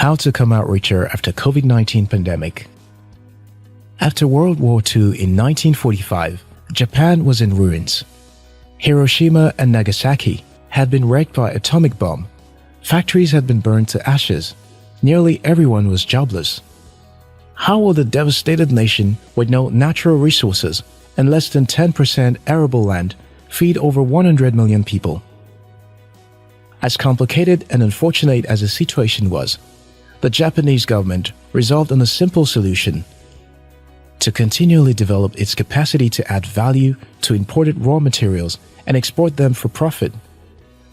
How to come out richer after COVID-19 pandemic. After World War II in 1945, Japan was in ruins. Hiroshima and Nagasaki had been wrecked by atomic bomb. Factories had been burned to ashes. Nearly everyone was jobless. How will the devastated nation with no natural resources and less than 10% arable land feed over 100 million people? As complicated and unfortunate as the situation was, the Japanese government resolved on a simple solution: to continually develop its capacity to add value to imported raw materials and export them for profit.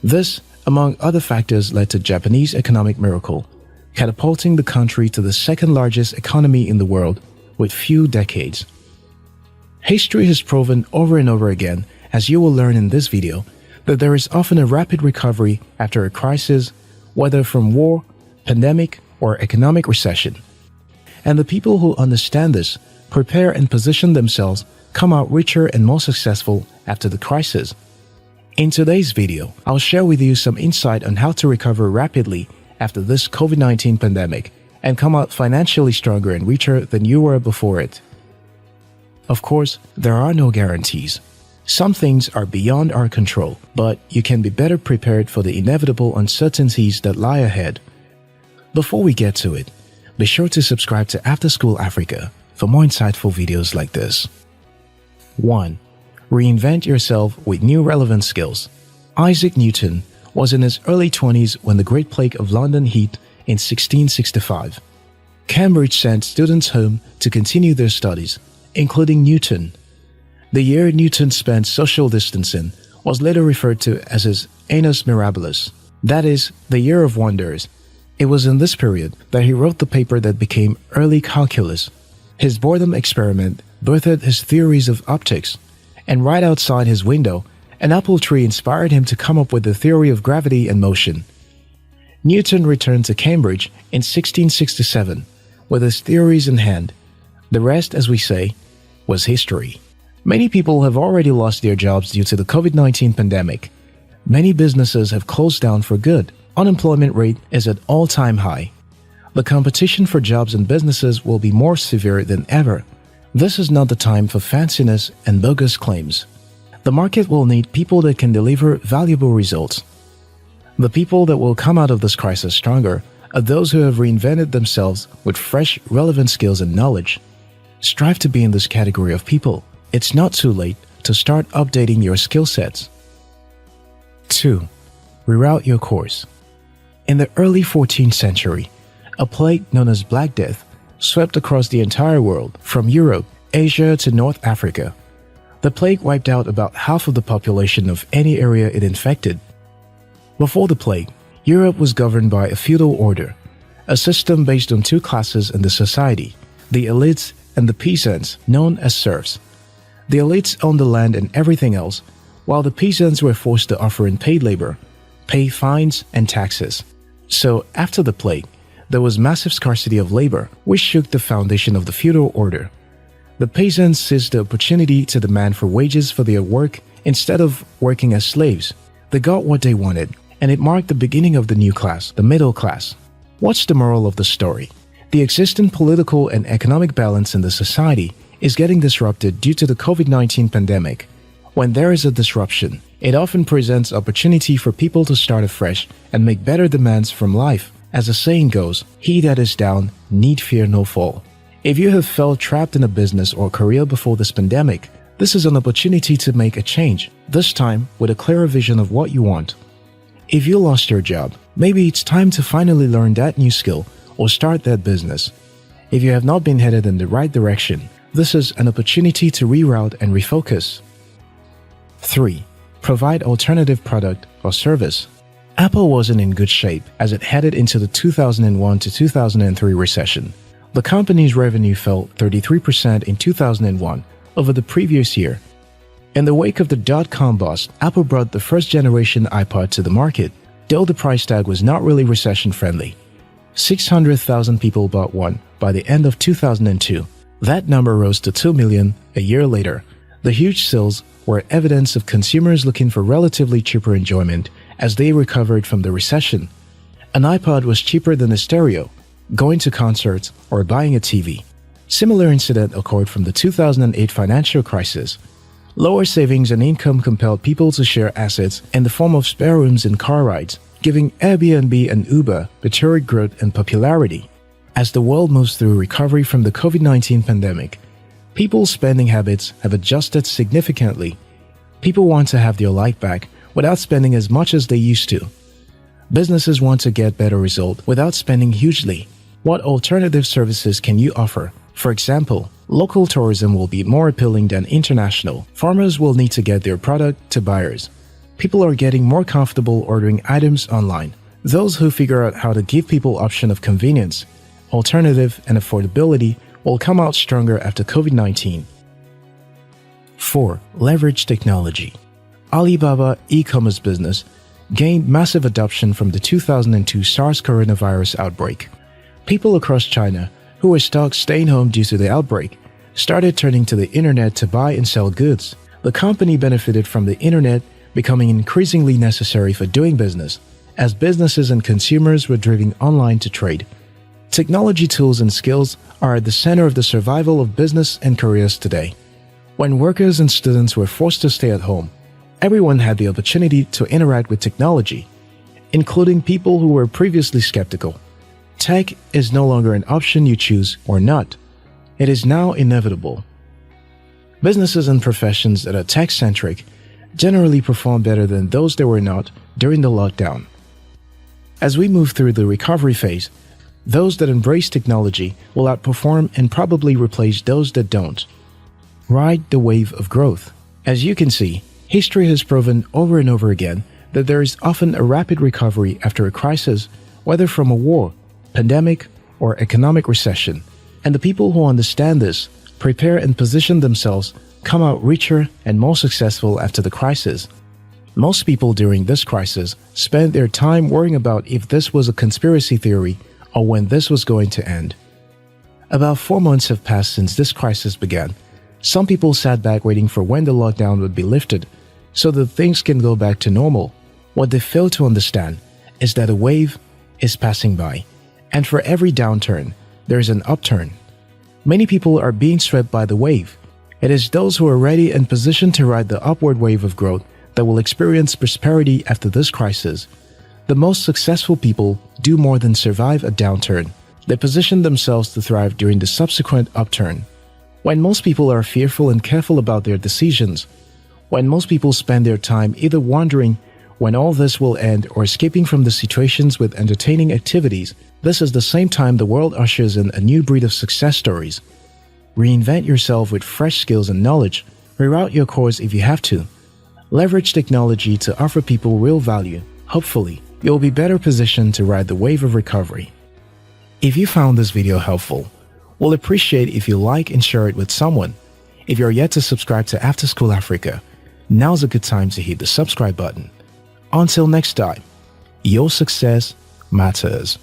This, among other factors, led to Japanese economic miracle, catapulting the country to the second largest economy in the world with few decades. History has proven over and over again, as you will learn in this video, that there is often a rapid recovery after a crisis, whether from war, pandemic, or economic recession. And the people who understand this, prepare and position themselves, come out richer and more successful after the crisis. In today's video, I'll share with you some insight on how to recover rapidly after this COVID-19 pandemic and come out financially stronger and richer than you were before it. Of course, there are no guarantees. Some things are beyond our control, but you can be better prepared for the inevitable uncertainties that lie ahead. Before we get to it, be sure to subscribe to After School Africa for more insightful videos like this. 1. Reinvent yourself with new relevant skills. Isaac Newton was in his early 20s when the Great Plague of London hit in 1665. Cambridge sent students home to continue their studies, including Newton. The year Newton spent social distancing was later referred to as his Annus Mirabilis, that is, the Year of Wonders. It was in this period that he wrote the paper that became early calculus. His boredom experiment birthed his theories of optics, and right outside his window, an apple tree inspired him to come up with the theory of gravity and motion. Newton returned to Cambridge in 1667 with his theories in hand. The rest, as we say, was history. Many people have already lost their jobs due to the COVID-19 pandemic. Many businesses have closed down for good. Unemployment rate is at all-time high. The competition for jobs and businesses will be more severe than ever. This is not the time for fanciness and bogus claims. The market will need people that can deliver valuable results. The people that will come out of this crisis stronger are those who have reinvented themselves with fresh, relevant skills and knowledge. Strive to be in this category of people. It's not too late to start updating your skill sets. 2. Reroute your course. In the early 14th century, a plague known as Black Death swept across the entire world, from Europe, Asia to North Africa. The plague wiped out about half of the population of any area it infected. Before the plague, Europe was governed by a feudal order, a system based on two classes in the society, the elites and the peasants, known as serfs. The elites owned the land and everything else, while the peasants were forced to offer in paid labor, pay fines and taxes. So after the plague, there was massive scarcity of labor, which shook the foundation of the feudal order. The peasants seized the opportunity to demand for wages for their work instead of working as slaves. They got what they wanted, and it marked the beginning of the new class, the middle class. What's the moral of the story? The existing political and economic balance in the society is getting disrupted due to the COVID-19 pandemic. When there is a disruption, it often presents opportunity for people to start afresh and make better demands from life. As the saying goes, he that is down need fear no fall. If you have felt trapped in a business or career before this pandemic, this is an opportunity to make a change, this time with a clearer vision of what you want. If you lost your job, maybe it's time to finally learn that new skill or start that business. If you have not been headed in the right direction, this is an opportunity to reroute and refocus. 3. Provide alternative product or service. Apple wasn't in good shape as it headed into the 2001 to 2003 recession. The company's revenue fell 33% in 2001 over the previous year. In the wake of the dot-com bust, Apple brought the first-generation iPod to the market, though the price tag was not really recession-friendly. 600,000 people bought one by the end of 2002. That number rose to 2 million a year later. The huge sales were evidence of consumers looking for relatively cheaper enjoyment as they recovered from the recession. An iPod was cheaper than a stereo, going to concerts, or buying a TV. Similar incident occurred from the 2008 financial crisis. Lower savings and income compelled people to share assets in the form of spare rooms and car rides, giving Airbnb and Uber meteoric growth and popularity. As the world moves through recovery from the COVID-19 pandemic, people's spending habits have adjusted significantly. People want to have their life back without spending as much as they used to. Businesses want to get better results without spending hugely. What alternative services can you offer? For example, local tourism will be more appealing than international. Farmers will need to get their product to buyers. People are getting more comfortable ordering items online. Those who figure out how to give people option of convenience, alternative, and affordability will come out stronger after COVID-19. 4. Leverage technology. Alibaba e-commerce business gained massive adoption from the 2002 SARS coronavirus outbreak. People across China who were stuck staying home due to the outbreak started turning to the internet to buy and sell goods. The company benefited from the internet becoming increasingly necessary for doing business, as businesses and consumers were driven online to trade. Technology tools and skills are at the center of the survival of business and careers today. When workers and students were forced to stay at home, everyone had the opportunity to interact with technology, including people who were previously skeptical. Tech is no longer an option you choose or not. It is now inevitable. Businesses and professions that are tech-centric generally perform better than those that were not during the lockdown. As we move through the recovery phase, those that embrace technology will outperform and probably replace those that don't. Ride the wave of growth. As you can see, history has proven over and over again that there is often a rapid recovery after a crisis, whether from a war, pandemic, or economic recession. And the people who understand this, prepare and position themselves, come out richer and more successful after the crisis. Most people during this crisis spent their time worrying about if this was a conspiracy theory or when this was going to end. About 4 months have passed since this crisis began. Some people sat back waiting for when the lockdown would be lifted so that things can go back to normal. What they fail to understand is that a wave is passing by, and for every downturn, there is an upturn. Many people are being swept by the wave. It is those who are ready and positioned to ride the upward wave of growth that will experience prosperity after this crisis. The most successful people do more than survive a downturn. They position themselves to thrive during the subsequent upturn. When most people are fearful and careful about their decisions, when most people spend their time either wondering when all this will end or escaping from the situations with entertaining activities, this is the same time the world ushers in a new breed of success stories. Reinvent yourself with fresh skills and knowledge. Reroute your course if you have to. Leverage technology to offer people real value. Hopefully, you'll be better positioned to ride the wave of recovery. If you found this video helpful, we'll appreciate if you like and share it with someone. If you're yet to subscribe to After School Africa, now's a good time to hit the subscribe button. Until next time, your success matters.